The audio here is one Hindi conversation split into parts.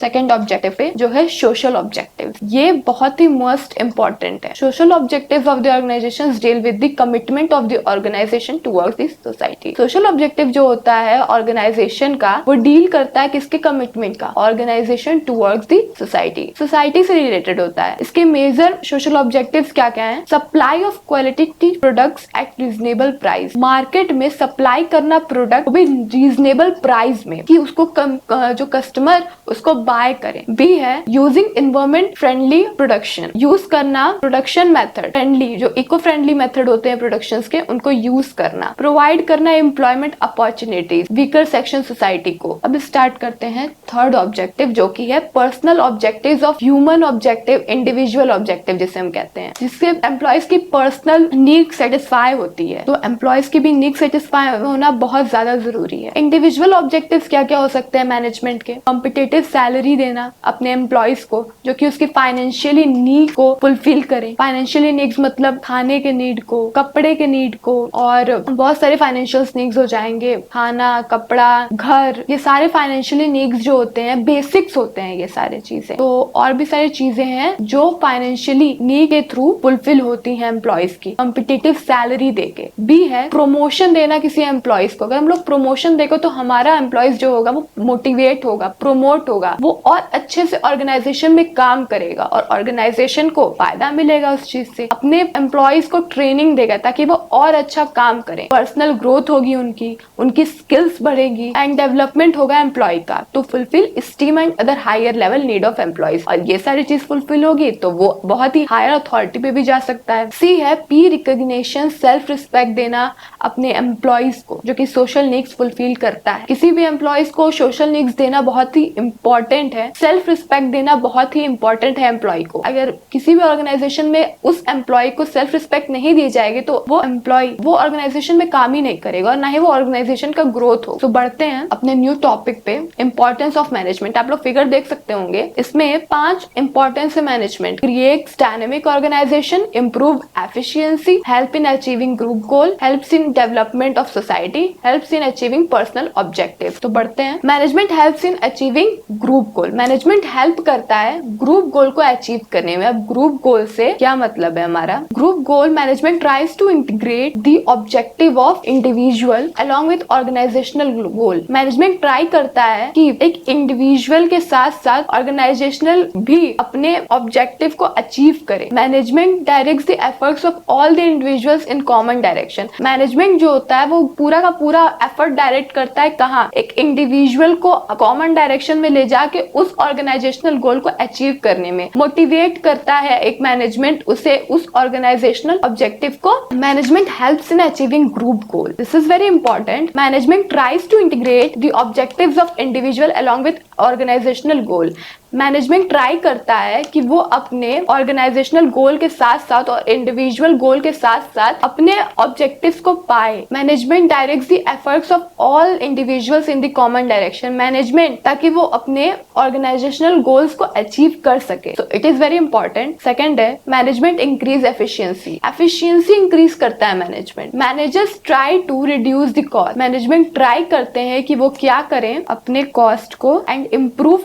सेकेंड ऑब्जेक्टिव पे जो है सोशल ऑब्जेक्टिव, ये बहुत ही मोस्ट इंपॉर्टेंट है। Social objective of the organisation deal with the commitment of the organisation towards the society. Social objective जो होता है ऑर्गेनाइजेशन का, वो डील करता है किसके कमिटमेंट का, organisation towards the society, society से रिलेटेड होता है। इसके मेजर सोशल ऑब्जेक्टिव्स क्या क्या हैं? Supply of quality products at reasonable price, market में सप्लाई करना प्रोडक्ट भी रीजनेबल प्राइस में, कि उसको जो कस्टमर उसको बाय करें। बी है using environment friendly production, use करना प्रोडक्शन मेथड फ्रेंडली, जो इको फ्रेंडली मेथड होते हैं प्रोडक्शंस के, उनको यूज करना। प्रोवाइड करना employment opportunities weaker section society को। अब स्टार्ट करते हैं थर्ड ऑब्जेक्टिव, जो कि है personal objectives of human objective, individual objective जिसे हम कहते हैं, जिससे एम्प्लॉयज की पर्सनल नीड सेटिस्फाई होती है। तो एम्प्लॉयज की भी नीड सेटिस्फाई होना बहुत ज्यादा जरूरी है। इंडिविजुअल ऑब्जेक्टिव्स क्या क्या हो सकते हैं मैनेजमेंट के? कॉम्पिटिटिव सैलरी देना अपने एम्प्लॉयज को, जो कि उसकी फाइनेंशियली नीड को फुलफिल करे। फाइनेंशियली नीड्स मतलब खाने के नीड को, कपड़े के नीड को, और बहुत सारे फाइनेंशियल नीड्स हो जाएंगे, खाना, कपड़ा, घर, ये सारे फाइनेंशियली नीड्स जो होते हैं बेसिक्स होते हैं ये सारे चीजें। तो और भी सारी चीजें हैं जो फाइनेंशियली नीड के थ्रू फुलफिल होती हैं एम्प्लॉयज की, कॉम्पिटिटिव सैलरी देके। बी है प्रमोशन देना किसी एम्प्लॉयज को। अगर हम लोग प्रमोशन देंगे तो हमारा एम्प्लॉयज जो होगा वो मोटिवेट होगा, प्रोमोट होगा, वो और अच्छे से ऑर्गेनाइजेशन में काम करेगा और ऑर्गेनाइजेशन को फायदा मिलेगा उस चीज से। अपने एम्प्लॉयज को ट्रेनिंग देगा ताकि वो और अच्छा काम करें, पर्सनल ग्रोथ होगी उनकी स्किल्स बढ़ेगी एंड डेवलपमेंट होगा एम्प्लॉय का to fulfil esteem and other higher level need of employees. और ये सारी चीज फुलफिल होगी तो वो बहुत ही हायर अथॉरिटी पे भी जा सकता है। सी है पी रिकॉग्निशन, सेल्फ रिस्पेक्ट देना अपने एम्प्लॉयज को, जो कि सोशल नीड्स फुलफिल करता है। किसी भी एम्प्लॉयज को सोशल नीड्स देना बहुत ही इंपॉर्टेंट है, सेल्फ रिस्पेक्ट देना बहुत ही इंपॉर्टेंट है एम्प्लॉय को। अगर किसी भी ऑर्गेनाइजेशन में उस एम्प्लॉय को सेल्फ रिस्पेक्ट नहीं दी जाएगी तो वो एम्प्लॉय वो ऑर्गेनाइजेशन में काम ही नहीं करेगा और ना ही वो ऑर्गेनाइजेशन का ग्रोथ हो। तो बढ़ते हैं अपने न्यू टॉपिक पे, इंपॉर्टेंस ऑफ मैनेजमेंट। आप लोग फिगर देख सकते होंगे, इसमें 5 इंपॉर्टेंस है management. Creates dynamic organisation, improve efficiency, help in achieving group goal, helps in development of society, helps in achieving personal objective. तो बढ़ते हैं, management helps in achieving group goal. Management help करता है ग्रुप गोल को अचीव करने में। अब ग्रुप गोल से क्या मतलब है हमारा? Group goal, management tries to integrate the objective of individual along with organisational goal. Management try करता है कि एक इंडिविजुअल के साथ साथ ऑर्गेनाइजेशनल भी अपने ऑब्जेक्टिव को अचीव करे। Management directs the efforts of all the individuals in common direction. Management जो होता है वो पूरा का पूरा एफर्ट डायरेक्ट करता है कहाँ? एक इंडिविजुअल को कॉमन डायरेक्शन में ले जाके उस ऑर्गेनाइजेशनल गोल को अचीव करने में मोटिवेट करता है एक मैनेजमेंट उसे उस ऑर्गेनाइजेशनल ऑब्जेक्टिव को। Management helps in achieving group goal. This is very important. Management tries to integrate the objectives of individual along with organisational goal. Management try करता है कि वो अपने ऑर्गेनाइजेशनल गोल के साथ साथ और इंडिविजुअल गोल के साथ साथ अपने ऑब्जेक्टिव्स को पाए। Management directs the efforts of all individuals in the common direction. Management ताकि वो अपने ऑर्गेनाइजेशनल गोल्स को अचीव कर सके। So it is very important. Second है management increase efficiency. Efficiency increase करता है management. Managers try to reduce the cost. Management try करते हैं कि वो क्या करें, अपने कॉस्ट को एंड इम्प्रूव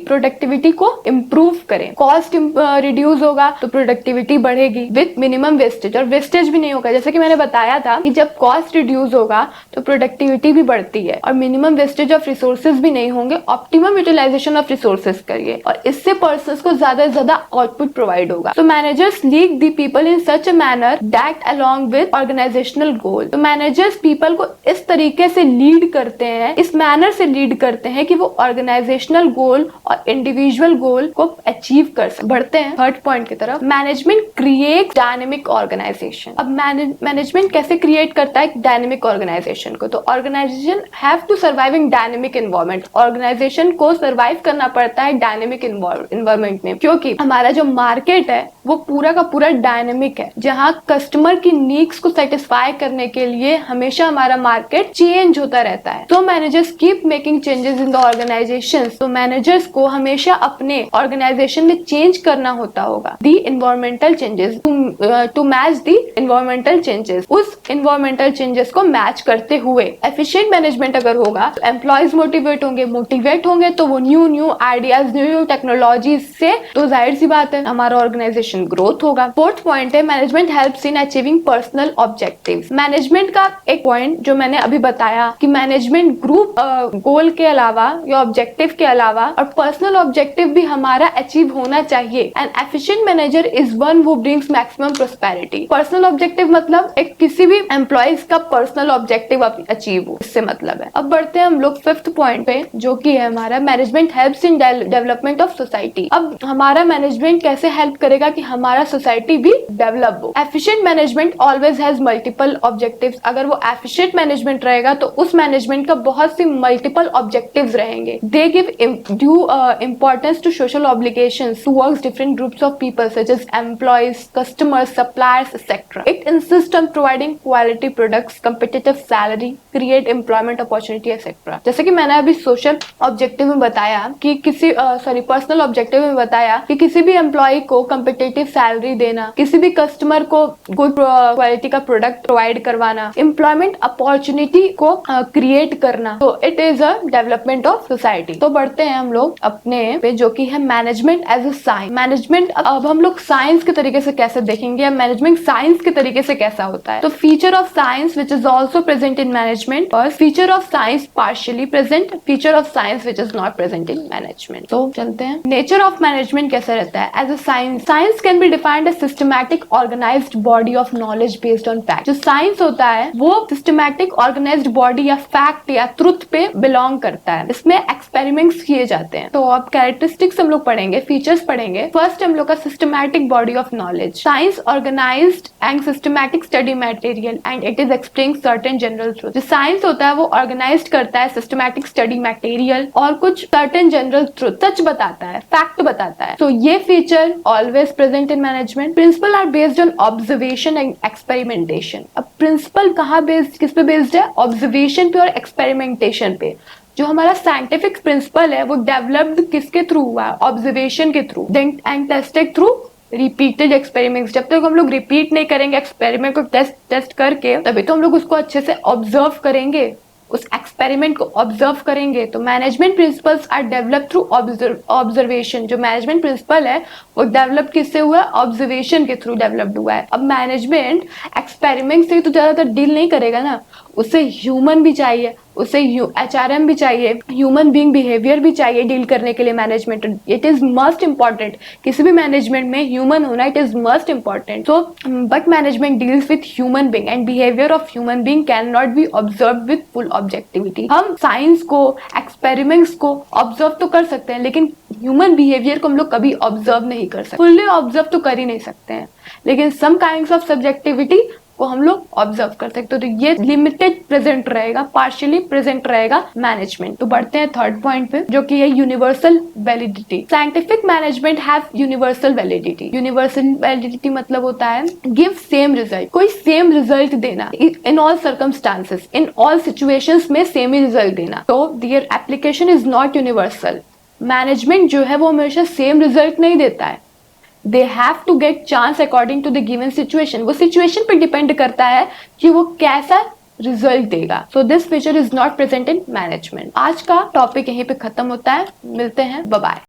प्रोडक्टिविटी को इम्प्रूव करें। कॉस्ट रिड्यूस होगा तो प्रोडक्टिविटी बढ़ेगी विद मिनिमम वेस्टेज, और वेस्टेज भी नहीं होगा। जैसे कि मैंने बताया था कि जब कॉस्ट रिड्यूस होगा तो प्रोडक्टिविटी भी बढ़ती है और मिनिमम वेस्टेज ऑफ रिसोर्सेज भी नहीं होंगे। ऑप्टिमम यूटिलाइजेशन ऑफ रिसोर्सेज करिए और इससे पर्संस को ज्यादा से ज्यादा आउटपुट प्रोवाइड होगा। तो managers lead the people in such a manner that along with organisational goal. तो मैनेजर्स पीपल को इस तरीके से लीड करते हैं, इस मैनर से लीड करते हैं कि वो ऑर्गेनाइजेशनल गोल और इंडिविजुअल गोल को अचीव कर सकते। बढ़ते हैं थर्ड पॉइंट की तरफ, मैनेजमेंट क्रिएट डायनेमिक ऑर्गेनाइजेशन। अब मैनेजमेंट कैसे क्रिएट करता है डायनेमिक ऑर्गेनाइजेशन को? तो organisation have to survive in dynamic environment. Organisation को सर्वाइव करना पड़ता है डायनेमिक एनवायरनमेंट में, क्योंकि हमारा जो मार्केट है वो पूरा का पूरा डायनेमिक है, जहाँ कस्टमर की नीड्स को सेटिस्फाई करने के लिए हमेशा हमारा मार्केट चेंज होता रहता है। तो managers keep making changes in the organisation organisation, तो मैनेजर्स को हमेशा अपने ऑर्गेनाइजेशन में चेंज करना होता होगा the environmental changes to match the environmental changes, उस इन्वायरमेंटल चेंजेस को मैच करते हुए। एफिशिएंट मैनेजमेंट अगर होगा तो एम्प्लॉयज मोटिवेट होंगे तो वो न्यू आइडियाज, न्यू टेक्नोलॉजी से, तो जाहिर सी बात है हमारा ऑर्गेनाइजेशन ग्रोथ होगा। फोर्थ पॉइंट है management helps in achieving personal objectives. Management का एक पॉइंट जो मैंने अभी बताया कि मैनेजमेंट ग्रुप गोल के अलावा या ऑब्जेक्टिव के अलावा और पर्सनल ऑब्जेक्टिव भी हमारा अचीव होना चाहिए। N efficient manager is one who brings maximum prosperity. Personal objective मतलब एक किसी भी एम्प्लॉयज का पर्सनल ऑब्जेक्टिव अचीव हो, इससे मतलब है। अब बढ़ते हैं हम लोग फिफ्थ पॉइंट पे, जो कि है हमारा management helps in development of society. अब हमारा मैनेजमेंट कैसे हेल्प करेगा कि हमारा सोसाइटी भी डेवलप हो। Efficient management always has multiple objectives. अगर वो एफिशिएंट मैनेजमेंट रहेगा तो उस मैनेजमेंट का बहुत सी मल्टीपल ऑब्जेक्टिव्स रहेंगे। They give due importance to social obligations towards different groups of people such as employees, customers, suppliers etcetera. It insist on providing quality products, competitive salary, create employment opportunity etc. जैसे कि मैंने अभी सोशल ऑब्जेक्टिव में बताया कि पर्सनल ऑब्जेक्टिव में बताया कि किसी भी एम्प्लॉय को कम्पिटिटिव सैलरी देना, किसी भी कस्टमर को गुड क्वालिटी का प्रोडक्ट प्रोवाइड करवाना, एम्प्लॉयमेंट अपॉर्चुनिटी को क्रिएट करना, तो it is a development of society. तो बढ़ते हैं हम लोग अपने पे, जो कि है management as a science. Management अब हम लोग साइंस के तरीके से कैसे देखेंगे, या मैनेजमेंट साइंस के तरीके से कैसा होता है। तो feature of science which is also present in management, or feature of science partially present, feature of science which is not present in management. तो चलते हैं nature of management कैसे रहता है। As a science can be defined as systematic organized body of knowledge based on fact। जो science होता है वो systematic organized body या fact या truth पे belong करता है। इसमें experiments किए जाते हैं। तो अब characteristics हम लोग पढ़ेंगे, features पढ़ेंगे। First हम लोग का systematic body of knowledge। Science organized and systematic study material and it is explaining certain general truth। जो साइंस होता है वो ऑर्गेनाइज्ड करता है सिस्टमैटिक स्टडी मटेरियल और कुछ सर्टेन जनरल ट्रूथ, सच बताता है, फैक्ट बताता है। तो ये feature always present in management. Principle are based on observation and experimentation. अब प्रिंसिपल कहाँ बेस्ड, किस पे बेस्ड है? ऑब्जर्वेशन पे और एक्सपेरिमेंटेशन पे। जो हमारा साइंटिफिक प्रिंसिपल है वो डेवलप्ड किसके थ्रू हुआ है? ऑब्जर्वेशन के through, and tested through repeated experiments. जब तक हम लोग रिपीट नहीं करेंगे एक्सपेरिमेंट को टेस्ट करके, तभी तो हम लोग उसको अच्छे से ऑब्जर्व करेंगे, उस एक्सपेरिमेंट को ऑब्जर्व करेंगे। तो management principles are develop through observation. जो मैनेजमेंट प्रिंसिपल है वो डेवलप किससे हुआ है? ऑब्जर्वेशन के थ्रू डेवलप्ड हुआ है। अब मैनेजमेंट एक्सपेरिमेंट से तो ज्यादातर डील नहीं करेगा ना, उसे ह्यूमन भी चाहिए, उसे HRM भी चाहिए, ह्यूमन बीइंग बिहेवियर भी चाहिए डील करने के लिए management. It is must important, किसी भी मैनेजमेंट में ह्यूमन होना it is must important. So but management deals with human being and behaviour of human being can not be observe with full objectivity. हम साइंस को, एक्सपेरिमेंट्स को ऑब्जर्व तो कर सकते हैं, लेकिन ह्यूमन बिहेवियर को हम लोग कभी ऑब्जर्व नहीं कर सकते। फुल्ली ऑब्जर्व तो कर ही नहीं सकते हैं, लेकिन सम काइंड्स ऑफ सब्जेक्टिविटी को हम लोग ऑब्जर्व कर सकते हैं। तो ये लिमिटेड प्रेजेंट रहेगा, पार्शियली प्रेजेंट रहेगा मैनेजमेंट। तो बढ़ते हैं थर्ड पॉइंट पे, जो कि है universal validity. Scientific management have universal validity. Universal validity मतलब होता है गिव सेम रिजल्ट, कोई सेम रिजल्ट देना in all circumstances, in all situations में सेम ही रिजल्ट देना। तो their application is not universal. Management जो है वो हमेशा सेम रिजल्ट नहीं देता है। They have to get chance according to the given situation। वो सिचुएशन पे डिपेंड करता है कि वो कैसा रिजल्ट देगा। So this feature is not present in management। आज का टॉपिक यहीं पे खत्म होता है, मिलते हैं, बाय बाय।